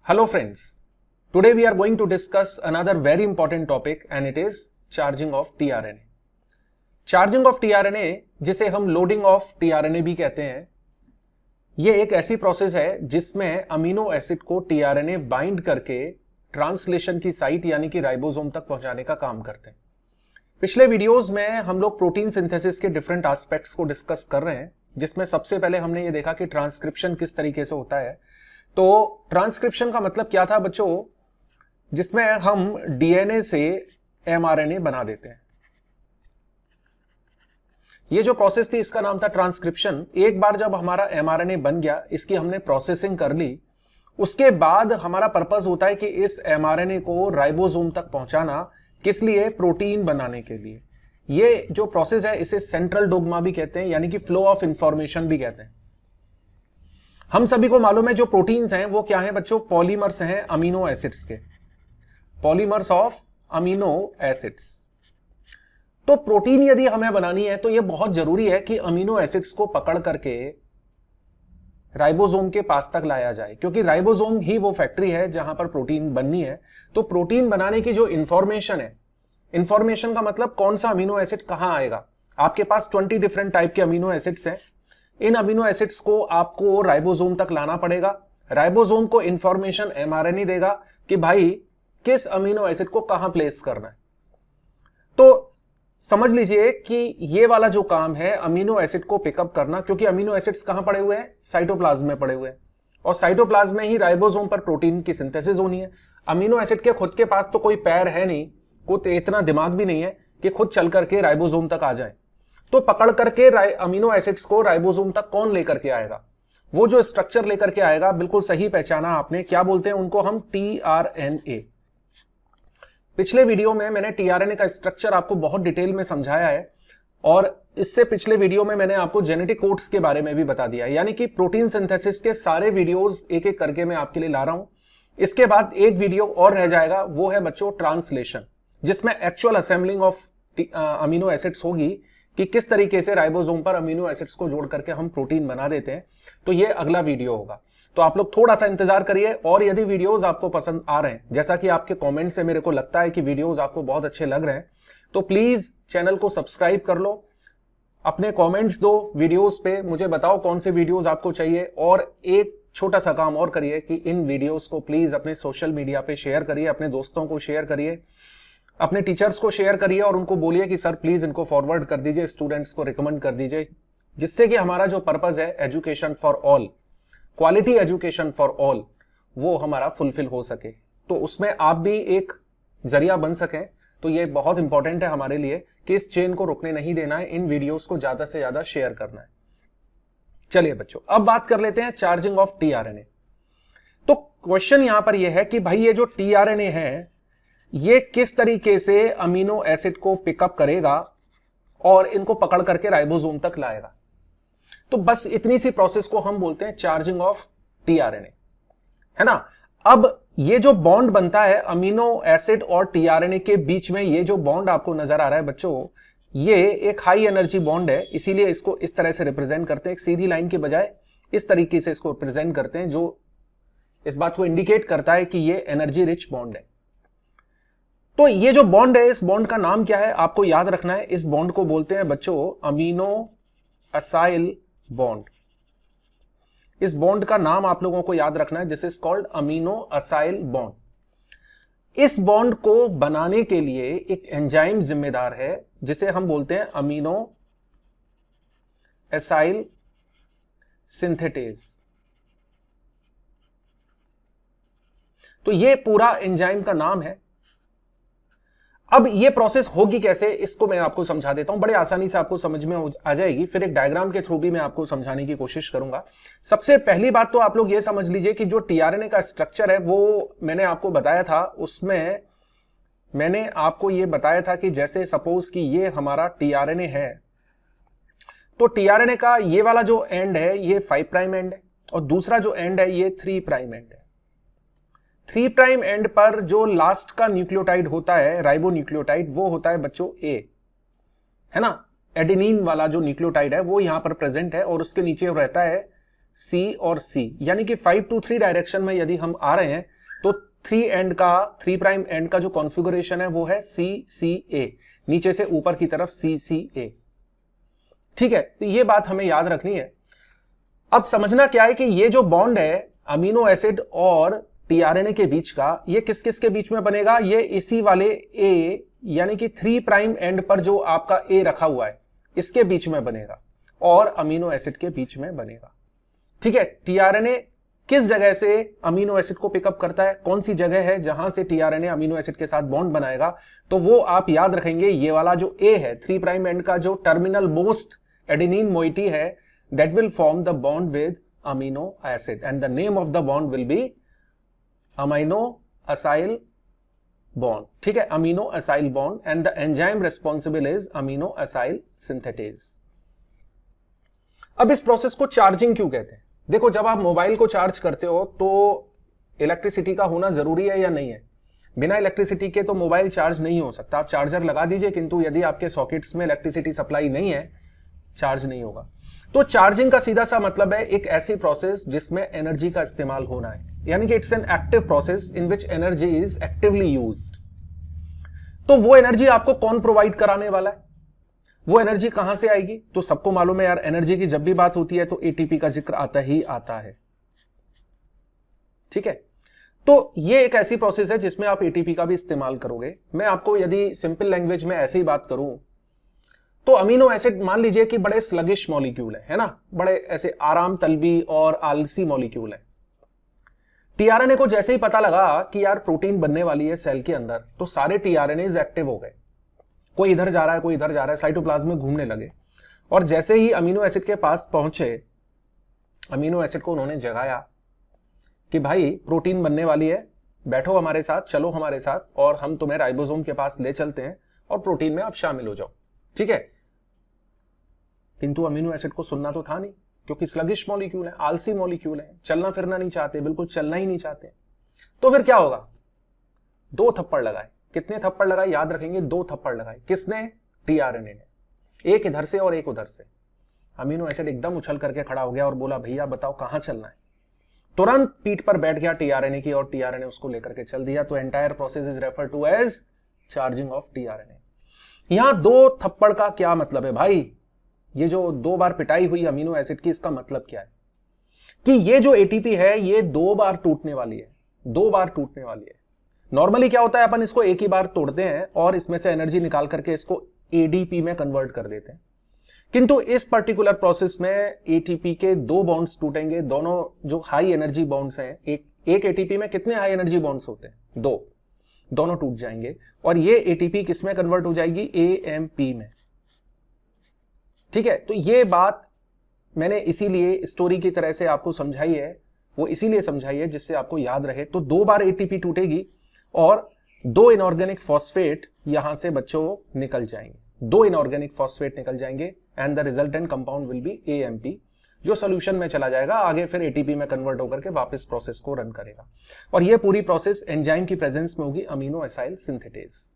Hello friends, today we are going to discuss another very important topic and it is charging of tRNA. Charging of tRNA जिसे हम loading of tRNA भी कहते हैं, ये एक ऐसी प्रोसेस है जिसमें अमीनो एसिड को tRNA बाइंड करके ट्रांसलेशन की साइट यानी कि राइबोसोम तक पहुंचाने का काम करते हैं। पिछले वीडियोस में हम लोग प्रोटीन सिंथेसिस के डिफरेंट एस्पेक्ट्स को डिस्कस कर रहे हैं, जिसमें सबसे पहले हमने ये देखा कि ट्रांसक्रिप्शन किस तरीके से होता है। तो ट्रांसक्रिप्शन का मतलब क्या था बच्चों, जिसमें हम डीएनए से एमआरएनए बना देते हैं। ये जो प्रोसेस थी इसका नाम था ट्रांसक्रिप्शन। एक बार जब हमारा एमआरएनए बन गया, इसकी हमने प्रोसेसिंग कर ली, उसके बाद हमारा पर्पस होता है कि इस एमआरएनए को राइबोसोम तक पहुंचाना। किस लिए? प्रोटीन बनाने के लिए। ये जो प्रोसेस है इसे सेंट्रल डोग्मा भी कहते हैं, यानी कि फ्लो ऑफ इंफॉर्मेशन भी कहते हैं। हम सभी को मालूम है जो प्रोटीन्स हैं वो क्या हैं बच्चों? पॉलीमर्स हैं अमीनो एसिड्स के, पॉलीमर्स ऑफ अमीनो एसिड्स। तो प्रोटीन यदि हमें बनानी है तो यह बहुत जरूरी है कि अमीनो एसिड्स को पकड़ करके राइबोसोम के पास तक लाया जाए, क्योंकि राइबोसोम ही वो फैक्ट्री है जहां पर प्रोटीन बननी है। तो प्रोटीन बनाने की जो इंफॉर्मेशन है, इंफॉर्मेशन का मतलब कौन सा अमीनो एसिड कहां आएगा। आपके पास 20 डिफरेंट टाइप के अमीनो एसिड्स हैं। इन अमीनो एसिड्स को आपको राइबोसोम तक लाना पड़ेगा। राइबोसोम को इंफॉर्मेशन एमआरएनए देगा कि भाई किस अमीनो एसिड को कहां प्लेस करना है। तो समझ लीजिए कि ये वाला जो काम है अमीनो एसिड को पिकअप करना, क्योंकि अमीनो एसिड्स कहां पड़े हुए हैं? साइटोप्लाज्म में पड़े हुए हैं, और साइटोप्लाज्म में ही राइबोसोम पर प्रोटीन की सिंथेसिस होनी है। अमीनो एसिड के खुद के पास तो कोई पैर है नहीं, कोई इतना दिमाग भी नहीं है कि खुद चल करके राइबोसोम तक आ जाए। तो पकड़ करके अमीनो एसिड्स को राइबोसोम तक कौन लेकर के आएगा? वो जो स्ट्रक्चर लेकर के आएगा, बिल्कुल सही पहचाना आपने, क्या बोलते हैं उनको हम? टीआरएनए। पिछले वीडियो में मैंने टीआरएनए का स्ट्रक्चर आपको बहुत डिटेल में समझाया है, और इससे पिछले वीडियो में मैंने आपको जेनेटिक कोड्स के बारे में भी बता दिया है। यानी कि प्रोटीन सिंथेसिस के सारे वीडियोस एक एक करके मैं आपके लिए ला रहा हूं। इसके बाद एक वीडियो और रह जाएगा, वो है बच्चों ट्रांसलेशन, जिसमें actual assembling of amino acids होगी कि किस तरीके से राइबोसोम पर अमीनो एसिड्स को जोड़ करके हम प्रोटीन बना देते हैं। तो ये अगला वीडियो होगा, तो आप लोग थोड़ा सा इंतजार करिए। और यदि वीडियोस आपको पसंद आ रहे हैं, जैसा कि आपके कमेंट से मेरे को लगता है कि वीडियोस आपको बहुत अच्छे लग रहे हैं, तो प्लीज चैनल को सब्सक्राइब कर लो, अपने कमेंट्स दो वीडियोस पे, मुझे बताओ कौन से वीडियोस आपको चाहिए। और एक छोटा सा काम और करिए कि इन वीडियोस को प्लीज अपने सोशल मीडिया पे शेयर करिए, अपने दोस्तों को शेयर करिए, अपने टीचर्स को शेयर करिए, और उनको बोलिए कि सर प्लीज इनको फॉरवर्ड कर दीजिए, स्टूडेंट्स को रिकमेंड कर दीजिए, जिससे कि हमारा जो पर्पस है education for all, quality education for all, वो हमारा फुलफिल हो सके। तो उसमें आप भी एक जरिया बन सकें। तो ये बहुत इंपॉर्टेंट है हमारे लिए कि इस चेन को रुकने नहीं देना है, इन वीडियोस को ज्यादा से ज्यादा शेयर करना है। चलिए बच्चों, अब बात कर लेते हैं चार्जिंग ऑफ टीआरएनए। तो क्वेश्चन यहां पर यह है कि भाई ये जो टीआरएनए है ये किस तरीके से अमीनो एसिड को पिकअप करेगा और इनको पकड़ करके राइबोसोम तक लाएगा। तो बस इतनी सी प्रोसेस को हम बोलते हैं चार्जिंग ऑफ टीआरएनए, है ना। अब ये जो बॉन्ड बनता है अमीनो एसिड और टीआरएनए के बीच में, ये जो बॉन्ड आपको नजर आ रहा है बच्चों, ये एक हाई एनर्जी बॉन्ड है, इसीलिए इसको इस तरह से रिप्रेजेंट करते हैं। एक सीधी लाइन के बजाय इस तरीके से इसको रिप्रेजेंट करते हैं, जो इस बात को इंडिकेट करता है कि ये एनर्जी रिच बॉन्ड है। तो ये जो बॉन्ड है, इस बॉन्ड का नाम क्या है आपको याद रखना है। इस बॉन्ड को बोलते हैं बच्चों अमीनो असाइल बॉन्ड। इस बॉन्ड का नाम आप लोगों को याद रखना है, this is called amino acyl bond. इस बॉन्ड को बनाने के लिए एक एंजाइम जिम्मेदार है, जिसे हम बोलते हैं अमीनो असाइल सिंथेटेज। तो ये पूरा एंजाइम का नाम है। अब ये प्रोसेस होगी कैसे, इसको मैं आपको समझा देता हूं, बड़े आसानी से आपको समझ में आ जाएगी। फिर एक डायग्राम के थ्रू भी मैं आपको समझाने की कोशिश करूंगा। सबसे पहली बात तो आप लोग ये समझ लीजिए कि जो टीआरएनए का स्ट्रक्चर है वो मैंने आपको बताया था। उसमें मैंने आपको ये बताया था कि जैसे सपोज कि ये हमारा टीआरएनए है, तो टीआरएनए का ये वाला जो एंड है ये 5 प्राइम एंड है, और दूसरा जो एंड है ये 3 प्राइम एंड है। 3 प्राइम एंड पर जो लास्ट का न्यूक्लियोटाइड होता है, राइबो न्यूक्लियोटाइड, वो होता है बच्चों ए, है ना। एडेनिन वाला जो न्यूक्लियोटाइड है वो यहां पर प्रेजेंट है, और उसके नीचे रहता है C और C, यानी कि 5 to 3 डायरेक्शन में यदि हम आ रहे हैं तो 3 प्राइम एंड का जो कॉन्फ़िगरेशन है वो है CCA, नीचे से ऊपर की तरफ CCA। ठीक है, तो ये बात हमें याद रखनी है। अब समझना क्या है कि ये जो बॉन्ड है अमीनो एसिड और टीआरएनए के बीच का, ये किस किस के बीच में बनेगा? ये इसी वाले A यानी कि 3 प्राइम एंड पर जो आपका A रखा हुआ है इसके बीच में बनेगा और अमीनो एसिड के बीच में बनेगा। ठीक है, टीआरएनए किस जगह से अमीनो एसिड को पिकअप करता है, कौन सी जगह है जहां से टीआरएनए अमीनो एसिड के साथ बॉन्ड बनाएगा, तो वो आप याद रखेंगे। ये वाला जो A है 3 प्राइम एंड का जो टर्मिनल मोस्ट एडेनिन मोइटी है, that will form the bond with amino acid and the name of the bond will be amino acyl bond। ठीक है, amino acyl bond and the enzyme responsible is amino acyl synthetase। अब इस process को charging क्यों कहते हैं? देखो, जब आप मोबाइल को चार्ज करते हो तो इलेक्ट्रिसिटी का होना जरूरी है या नहीं है? बिना इलेक्ट्रिसिटी के तो मोबाइल चार्ज नहीं हो सकता। आप चार्जर लगा दीजिए, किंतु यदि आपके सॉकेट्स में इलेक्ट्रिसिटी सप्लाई नहीं है, चार्ज नहीं होगा। तो चार्जिंग का सीधा सा मतलब है एक ऐसी प्रोसेस जिसमें एनर्जी का इस्तेमाल होना है, यानी कि it's an active process in which energy is actively used. तो वो एनर्जी आपको कौन प्रोवाइड कराने वाला है? वो एनर्जी कहां से आएगी? तो सबको मालूम है यार, एनर्जी की जब भी बात होती है तो एटीपी का जिक्र आता ही आता है। ठीक है, तो ये एक ऐसी प्रोसेस है जिसमें आप एटीपी का भी इस्तेमाल करोगे। मैं आपको यदि सिंपल लैंग्वेज में ऐसे ही बात करूं तो अमीनो एसिड मान लीजिए कि बड़े स्लगिश मॉलिक्यूल है ना, बड़े ऐसे आराम तलबी और आलसी मॉलिक्यूल है। टीआरएनए को जैसे ही पता लगा कि यार प्रोटीन बनने वाली है सेल के अंदर, तो सारे टीआरएनएज एक्टिव हो गए। कोई इधर जा रहा है, कोई इधर जा रहा है, साइटोप्लाज्म में घूमने लगे। और जैसे ही अमीनो एसिड के पास पहुंचे, अमीनो एसिड को उन्होंने जगाया कि भाई प्रोटीन बनने वाली है, बैठो हमारे साथ, चलो हमारे साथ, और हम तुम्हें राइबोसोम के पास ले चलते हैं और प्रोटीन में आप शामिल हो जाओ। ठीक है, किंतु अमीनो एसिड को सुनना तो था नहीं, क्योंकि स्लगिश मॉलिक्यूल है, आलसी मॉलिक्यूल है, चलना फिरना नहीं चाहते, बिल्कुल चलना ही नहीं चाहते। तो फिर क्या होगा? 2 थप्पड़ लगाए। कितने थप्पड़ लगाए? याद रखेंगे, 2 थप्पड़ लगाए। किसने? टीआरएनए ने। एक इधर से और एक उधर से। अमीनो एसिड एकदम उछल करके खड़ा हो गया और बोला, भैया बताओ कहां चलना है। तुरंत पीठ पर बैठ गया टीआरएनए की और टीआरएनए उसको लेकर के चल दिया। तो entire process is refer to as charging of tRNA. यहां 2 थप्पड़ का क्या मतलब है भाई? ये जो 2 बार पिटाई हुई अमीनो एसिड की, इसका मतलब क्या है? कि ये जो एटीपी है ये 2 बार टूटने वाली है, 2 बार टूटने वाली है। नॉर्मली क्या होता है, अपन इसको एक ही बार तोड़ते हैं और इसमें से एनर्जी निकाल करके इसको एडीपी में कन्वर्ट कर देते हैं। किंतु इस पर्टिकुलर प्रोसेस में एटीपी के 2 बॉन्ड्स टूटेंगे, दोनों जो हाई एनर्जी बॉन्ड्स हैं। एक एटीपी में कितने हाई एनर्जी बॉन्ड्स होते हैं? 2, दोनों टूट जाएंगे और ये एटीपी किस में कन्वर्ट हो जाएगी? एएमपी में। ठीक है, तो ये बात मैंने इसीलिए स्टोरी की तरह से आपको समझाई है, वो इसीलिए समझाई है जिससे आपको याद रहे। तो 2 बार एटीपी टूटेगी और 2 इनऑर्गेनिक फॉस्फेट यहां से बच्चों निकल जाएंगे, 2 इनऑर्गेनिक फॉस्फेट निकल जाएंगे and the resultant compound will be AMP, जो सोल्यूशन में चला जाएगा, आगे फिर एटीपी में कन्वर्ट होकर के वापस प्रोसेस को रन करेगा। और ये पूरी प्रोसेस एंजाइम की प्रेजेंस में होगी, अमीनो एसाइल सिंथेटेज।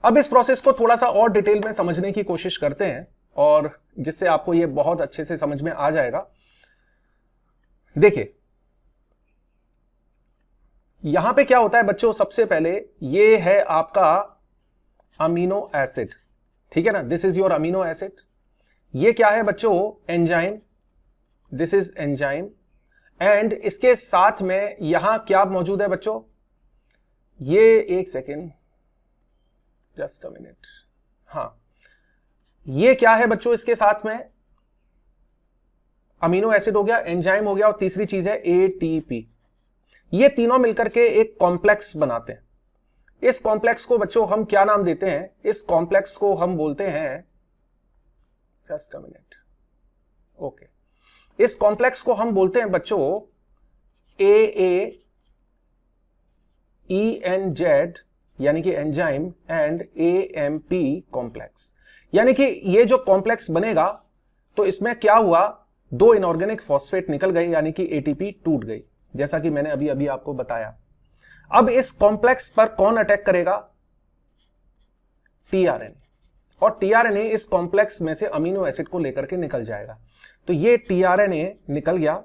अब इस प्रोसेस को थोड़ा सा और डिटेल में समझने की कोशिश करते हैं और जिससे आपको ये बहुत अच्छे से समझ में आ जाएगा। देखिए यहां पे क्या होता है बच्चों, सबसे पहले ये है आपका अमीनो एसिड। ठीक है ना, this is your amino acid. ये क्या है बच्चों? Enzyme. This is enzyme and इसके साथ में यहां क्या मौजूद है बच्चों? ये एक सेकेंड, जस्ट अ मिनट। हाँ, ये क्या है बच्चों? इसके साथ में अमीनो एसिड हो गया, एंजाइम हो गया और तीसरी चीज है एटीपी। ये तीनों मिलकर के एक कॉम्प्लेक्स बनाते हैं। इस कॉम्प्लेक्स को बच्चों हम क्या नाम देते हैं? इस कॉम्प्लेक्स को हम बोलते हैं, जस्ट अ मिनट, ओके, इस कॉम्प्लेक्स को हम बोलते हैं बच्चों AAENZ, यानी कि एंजाइम एंड AMP कॉम्प्लेक्स। यानी कि ये जो कॉम्प्लेक्स बनेगा तो इसमें क्या हुआ? 2 इनऑर्गेनिक फॉस्फेट निकल गए, यानी कि एटीपी टूट गई, जैसा कि मैंने अभी अभी आपको बताया। अब इस कॉम्प्लेक्स पर कौन अटैक करेगा? टीआरएनए। और टीआरएनए इस कॉम्प्लेक्स में से अमीनो एसिड को लेकर के निकल जाएगा। तो ये टीआरएनए निकल गया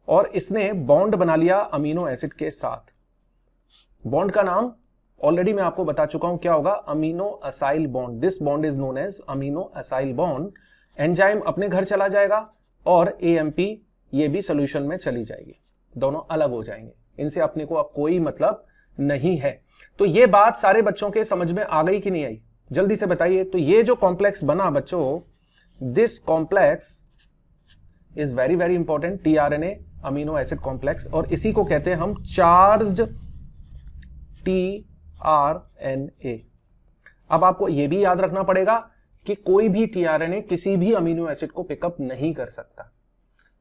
और इसने बॉन्ड बना लिया अमीनो एसिड के साथ। बॉन्ड का नाम ऑलरेडी मैं आपको बता चुका हूं क्या होगा, amino acyl bond. This bond is known as amino acyl bond. Enzyme अपने घर चला जाएगा और एएमपी ये भी सोल्यूशन में चली जाएगी, दोनों अलग हो जाएंगे, इनसे अपने को अब कोई मतलब नहीं है। तो ये बात सारे बच्चों के समझ में आ गई कि नहीं आई, जल्दी से बताइए। तो ये जो कॉम्प्लेक्स बना बच्चों, this complex is very very important, tRNA amino acid complex, और इसी को कहते हैं हम चार्ज्ड टीआरएनए। अब आपको यह भी याद रखना पड़ेगा कि कोई भी टीआरएनए किसी भी अमीनो एसिड को पिकअप नहीं कर सकता,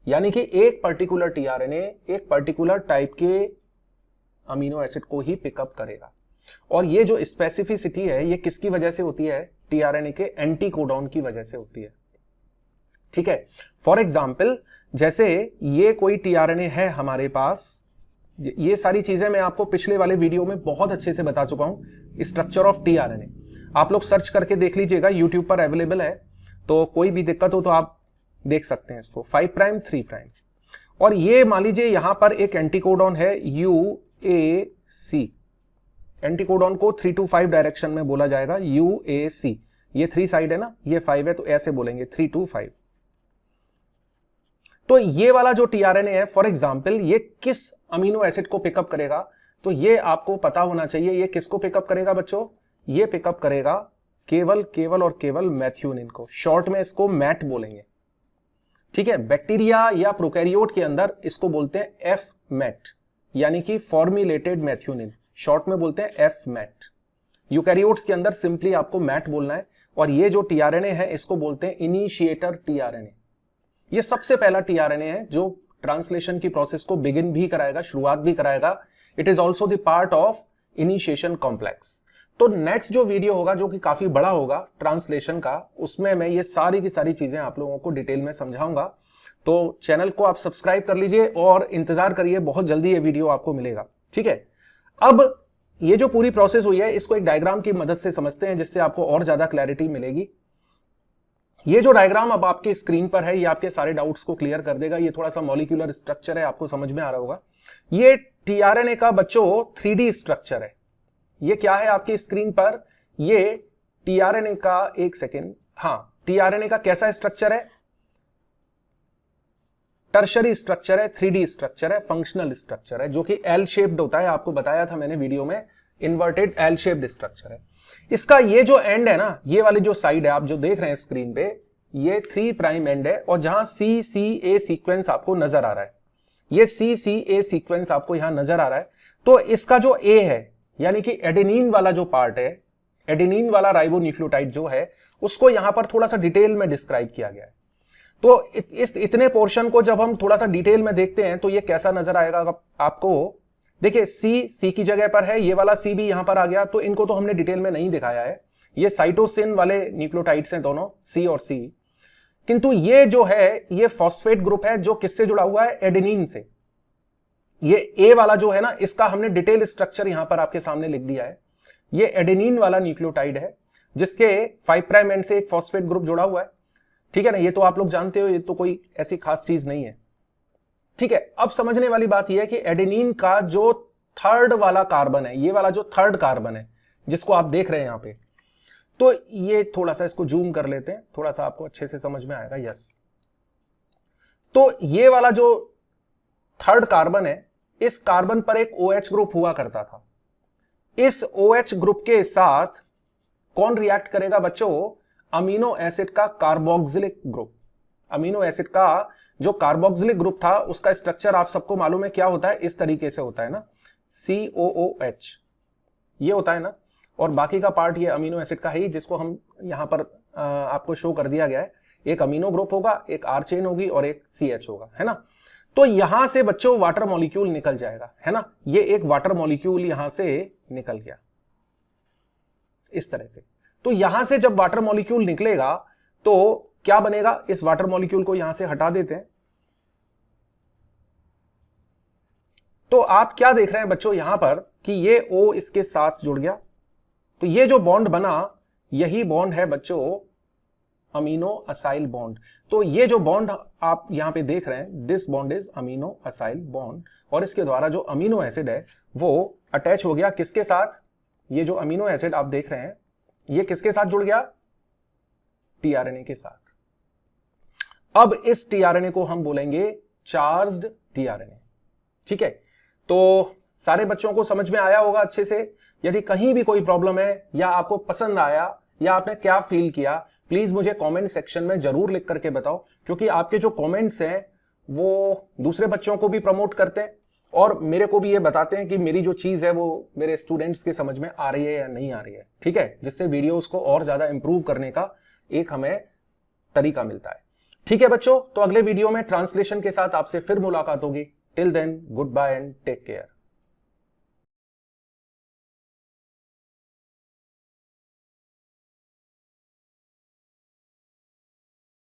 यानी कि एक पर्टिकुलर टीआरएनए एक पर्टिकुलर टाइप के अमीनो एसिड को ही पिकअप करेगा। और ये जो स्पेसिफिसिटी है ये किसकी वजह से होती है, टीआरएनए के एंटीकोडॉन की वजह से होती है। ठीक है, फॉर एग्जाम्पल जैसे ये कोई टीआरएनए है हमारे पास, ये सारी चीजें मैं आपको पिछले वाले वीडियो में बहुत अच्छे से बता चुका हूं, स्ट्रक्चर ऑफ टीआरएनए। आप लोग सर्च करके देख लीजिएगा, यूट्यूब पर अवेलेबल है, तो कोई भी दिक्कत हो तो आप देख सकते हैं इसको। 5 प्राइम 3 प्राइम, और ये मान लीजिए यहां पर एक एंटीकोडॉन है UAC। एंटीकोडॉन को 3 to 5 डायरेक्शन में बोला जाएगा UAC। ये 3 साइड है ना, ये 5 है, तो ऐसे बोलेंगे 3 to 5। तो ये वाला जो टीआरएनए है फॉर एग्जांपल, ये किस अमीनो एसिड को पिकअप करेगा, तो ये आपको पता होना चाहिए। ये किसको पिकअप करेगा बच्चों, ये पिकअप करेगा केवल और केवल मैथ्यूनिन को। शॉर्ट में इसको मैट बोलेंगे। ठीक है, बैक्टीरिया या प्रोकैरियोट के अंदर इसको बोलते हैं एफ मैट, यानी कि फॉर्मुलेटेड मैथ्यूनिन, शॉर्ट में बोलते हैं एफ मैट। यूकैरियोट्स के अंदर सिंपली आपको मैट बोलना है। और ये जो टीआरएनए है इसको बोलते हैं इनिशिएटर टीआरएनए। ये सबसे पहला टीआरएनए है जो ट्रांसलेशन की प्रोसेस को बिगिन भी कराएगा, शुरुआत भी कराएगा। It is also the part of initiation complex. तो नेक्स्ट जो वीडियो होगा जो कि काफी बड़ा होगा ट्रांसलेशन का, उसमें मैं ये सारी की सारी चीजें आप लोगों को डिटेल में समझाऊंगा। तो चैनल को आप सब्सक्राइब कर लीजिए और इंतजार करिए, बहुत जल्दी ये वीडियो आपको मिलेगा। ठीक है, अब ये जो पूरी प्रोसेस हुई है इसको एक डायग्राम की मदद से समझते हैं, जिससे आपको और ज्यादा क्लैरिटी मिलेगी। ये जो डायग्राम अब आपके स्क्रीन पर है ये आपके सारे डाउट्स को क्लियर कर देगा। ये थोड़ा सा मॉलिक्यूलर स्ट्रक्चर है, आपको समझ में आ रहा होगा। ये टीआरएनए का बच्चों 3D स्ट्रक्चर है। ये क्या है आपकी स्क्रीन पर, ये टीआरएनए का, एक सेकेंड, हाँ, टीआरएनए का कैसा स्ट्रक्चर है, टर्शरी स्ट्रक्चर है, 3D स्ट्रक्चर है, फंक्शनल स्ट्रक्चर है, जो कि एल शेप्ड होता है। आपको बताया था मैंने वीडियो में, इन्वर्टेड एल शेप्ड स्ट्रक्चर है। इसका ये जो एंड है ना, ये वाली जो साइड है आप जो देख रहे हैं स्क्रीन पे, ये 3 प्राइम एंड है, और जहां CCA सीक्वेंस आपको नजर आ रहा है, ये CCA सीक्वेंस आपको यहां नजर आ रहा है। तो इसका जो A है, यानी कि एडेनिन वाला जो पार्ट है, एडेनिन वाला राइबोन्यूक्लियोटाइड जो है, उसको यहां पर थोड़ा सा डिटेल में डिस्क्राइब किया गया है। तो इस इतने पोर्शन को जब हम थोड़ा सा डिटेल में देखते हैं तो ये कैसा नजर आएगा आपको। देखिए C की जगह पर है, ये वाला C भी यहां पर आ गया, तो इनको तो हमने डिटेल में नहीं दिखाया है। ये साइटोसिन वाले न्यूक्लियोटाइड्स हैं दोनों, C और C। किंतु ये जो है ये फॉस्फेट ग्रुप है, जो किससे जुड़ा हुआ है, एडेनिन से। ये A वाला जो है ना, इसका हमने डिटेल स्ट्रक्चर यहां पर आपके सामने लिख दिया है। ये एडेनिन वाला न्यूक्लियोटाइड है, जिसके 5 प्राइम एंड से एक फॉस्फेट ग्रुप जुड़ा हुआ है। ठीक है ना, ये तो आप लोग जानते हो, ये तो कोई ऐसी खास चीज नहीं है। ठीक है, अब समझने वाली बात यह है कि एडेनिन का जो थर्ड वाला कार्बन है, ये वाला जो थर्ड कार्बन है जिसको आप देख रहे हैं यहां पे, तो ये थोड़ा सा इसको जूम कर लेते हैं, थोड़ा सा आपको अच्छे से समझ में आएगा। यस, तो ये वाला जो थर्ड कार्बन है, इस कार्बन पर एक OH ग्रुप हुआ करता था। इस OH ग्रुप के साथ कौन रिएक्ट करेगा बच्चों, अमीनो एसिड का कार्बोक्सिलिक ग्रुप। अमीनो एसिड का जो कार्बोक्सिलिक ग्रुप था उसका स्ट्रक्चर आप सबको मालूम है क्या होता है, इस तरीके से होता है ना, COOH ये होता है ना, और बाकी का पार्ट ये अमीनो एसिड का है ही, जिसको हम यहां पर आपको शो कर दिया गया है। एक अमीनो ग्रुप होगा, एक R चेन होगी और एक CH होगा, है ना। तो यहां से बच्चों वाटर मॉलिक्यूल निकल जाएगा, है ना। ये एक वाटर मॉलिक्यूल यहां से निकल गया इस तरह से। तो यहां से जब वाटर मॉलिक्यूल निकलेगा तो क्या बनेगा, इस वाटर मॉलिक्यूल को यहां से हटा देते हैं। तो आप क्या देख रहे हैं बच्चों यहां पर कि ये O इसके साथ जुड़ गया, तो ये जो बॉन्ड बना यही बॉन्ड है बच्चों अमीनो असाइल बॉन्ड। तो ये जो बॉन्ड आप यहां पे देख रहे हैं, this bond is amino acyl bond, और इसके द्वारा जो अमीनो एसिड है वो अटैच हो गया किसके साथ? ये जो अमीनो एसिड आप देख रहे हैं ये किसके साथ जुड़ गया? टीआरएनए के साथ। अब इस टीआरएनए को हम बोलेंगे चार्ज्ड टीआरएनए। ठीक है, तो सारे बच्चों को समझ में आया होगा अच्छे से। यदि कहीं भी कोई प्रॉब्लम है या आपको पसंद आया या आपने क्या फील किया, प्लीज मुझे कमेंट सेक्शन में जरूर लिख करके बताओ, क्योंकि आपके जो कमेंट्स हैं वो दूसरे बच्चों को भी प्रमोट करते हैं और मेरे को भी ये बताते हैं कि मेरी जो चीज है वो मेरे स्टूडेंट्स के समझ में आ रही है या नहीं आ रही है। ठीक है, जिससे वीडियोस को और ज्यादा इंप्रूव करने का एक हमें तरीका मिलता है। ठीक है बच्चों, तो अगले वीडियो में ट्रांसलेशन के साथ आपसे फिर मुलाकात होगी। Till then, good bye and take care.